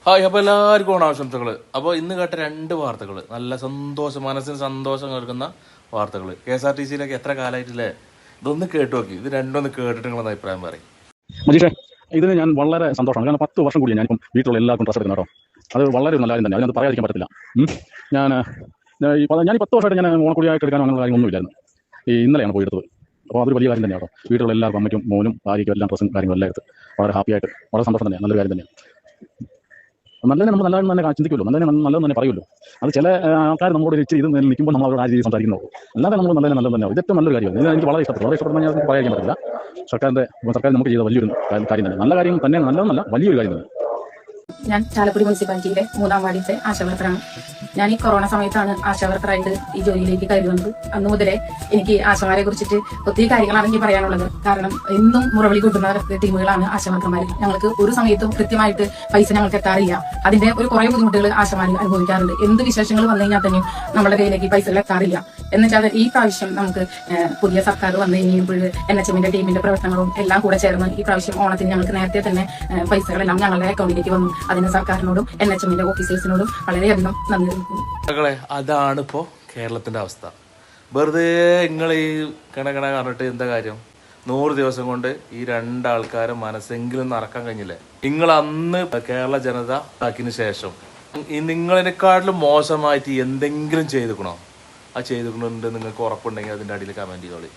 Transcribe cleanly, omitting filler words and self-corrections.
Hi, അപ്പോൾ എല്ലാവർക്കും ഓണാശംസകൾ. അപ്പോൾ ഇന്ന് കേട്ട രണ്ട് വാർത്തകൾ, നല്ല സന്തോഷം, മനസ്സിന് സന്തോഷം കേൾക്കുന്ന വാർത്തകൾ. KSRTC എത്ര കാലമായിട്ടില്ലേ? ഇതൊന്ന് കേട്ടു നോക്കി. ഇത് രണ്ടൊന്ന് കേട്ടിട്ട് നിങ്ങളൊന്ന് അഭിപ്രായം പറയും. മജീഷേ, ഇതിന് ഞാൻ വളരെ സന്തോഷമാണ്. കാരണം 10 വർഷം കൂടി ഞാനിപ്പം വീട്ടിലുള്ള എല്ലാവർക്കും ഡ്രസ്സ് എടുക്കുന്നു കേട്ടോ. അത് വളരെ ഒരു നല്ല കാര്യം തന്നെ, അതിനകത്ത് പറയാതിരിക്കാൻ പറ്റത്തില്ല. ഞാൻ ഈ 10 വർഷമായിട്ട് ഞാൻ ഓണക്കുടിയായിട്ട് എടുക്കാനോ അങ്ങനെയുള്ള കാര്യങ്ങളൊന്നുമില്ലായിരുന്നു. ഇന്നലെയാണ് പോയെടുത്തത്. അപ്പോൾ അതൊരു വലിയ കാര്യം തന്നെയാണ് കേട്ടോ. വീട്ടിലുള്ള എല്ലാവർക്കും, അമ്മയ്ക്കും മോനും ഭാര്യയ്ക്കും എല്ലാം ഡ്രസ്സും കാര്യങ്ങളും എല്ലാം എടുത്ത് വളരെ ഹാപ്പിയായിട്ട്, വളരെ സന്തോഷം തന്നെയാണ്. നല്ലൊരു കാര്യം തന്നെയാണ്. നല്ലതിനെ നമ്മൾ നല്ലതെന്ന് തന്നെ ചിന്തിക്കുമല്ലോ, നല്ലതെന്ന് തന്നെ പറയുമല്ലോ. അത് ചില ആൾക്കാർ നമ്മളോട് ഇച്ചിരി ഇത് നിൽക്കുമ്പോൾ നമ്മൾ അവരോട് ആ രീതിയിൽ സംസാരിക്കുന്നുള്ളൂ. അല്ലാതെ നമ്മൾ നല്ലത് തന്നെയാണ്. ഇതൊക്കെ നല്ലൊരു കാര്യമാണ്. ഇത് എനിക്ക് വളരെ ഇഷ്ടപ്പെടുന്നു. ഞാൻ പറയാൻ പറ്റില്ല. സർക്കാർ നമുക്ക് ചെയ്ത വലിയൊരു കാര്യം തന്നെ, നല്ല കാര്യം തന്നെ, നല്ലതെന്നല്ല, വലിയൊരു കാര്യം തന്നെ. ഞാൻ ചാലക്കുടി മുനിസിപ്പാലിറ്റിയിലെ 3-ാം വാർഡിലെ ആശാവർക്കറാണ്. ഞാൻ ഈ കൊറോണ സമയത്താണ് ആശാവർക്കറായിട്ട് ഈ ജോലിയിലേക്ക് കയറി വന്നത്. അന്നു മുതലേ എനിക്ക് ആശമാരെ കുറിച്ചിട്ട് ഒത്തിരി കാര്യങ്ങളാണ് എനിക്ക് പറയാനുള്ളത്. കാരണം എന്നും മുറവിളി കൂട്ടുന്ന ടീമുകളാണ് ആശാവർക്കർമാർ. ഞങ്ങൾക്ക് ഒരു സമയത്തും കൃത്യമായിട്ട് പൈസ ഞങ്ങൾക്ക് എത്താറില്ല. അതിന്റെ കുറെ ബുദ്ധിമുട്ടുകൾ ആശമാർ അനുഭവിക്കാറുണ്ട്. എന്ത് വിശേഷങ്ങൾ വന്നു കഴിഞ്ഞാൽ തന്നെയും നമ്മുടെ കയ്യിലേക്ക് പൈസകൾ എത്താറില്ല. എന്നുവെച്ചാൽ ഈ പ്രാവശ്യം നമുക്ക് പുതിയ സർക്കാർ വന്നു കഴിഞ്ഞപ്പോൾ NHMന്റെ ടീമിന്റെ പ്രവർത്തനങ്ങളും എല്ലാം കൂടെ ചേർന്ന് ഈ പ്രാവശ്യം ഓണത്തിന് ഞങ്ങൾക്ക് നേരത്തെ തന്നെ പൈസകളെല്ലാം ഞങ്ങളുടെ അക്കൗണ്ടിലേക്ക് വന്നു. അതിന് സർക്കാരിനോടും NHMന്റെ ഓഫീസേഴ്സിനോടും വളരെയധികം നന്ദി അറിയിക്കുന്നു. അതാണ് ഇപ്പോൾ കേരളത്തിന്റെ അവസ്ഥ. വെറുതെ നിങ്ങൾ ഈ കിണകിണ പറഞ്ഞിട്ട് എന്താ കാര്യം? 100 ദിവസം കൊണ്ട് ഈ രണ്ടാൾക്കാരെ മനസ്സെങ്കിലും നടക്കാൻ കഴിഞ്ഞില്ലേ? നിങ്ങൾ അന്ന് കേരള ജനത ആക്കിയതിനു ശേഷം ഈ നിങ്ങളെക്കാട്ടിലും മോശമായിട്ട് എന്തെങ്കിലും ചെയ്തിക്കണോ? ആ ചെയ്തിട്ടുണ്ട് നിങ്ങൾക്ക് ഉറപ്പുണ്ടെങ്കിൽ അതിൻ്റെ അടിയിൽ കമൻറ്റ് ചെയ്തോളി.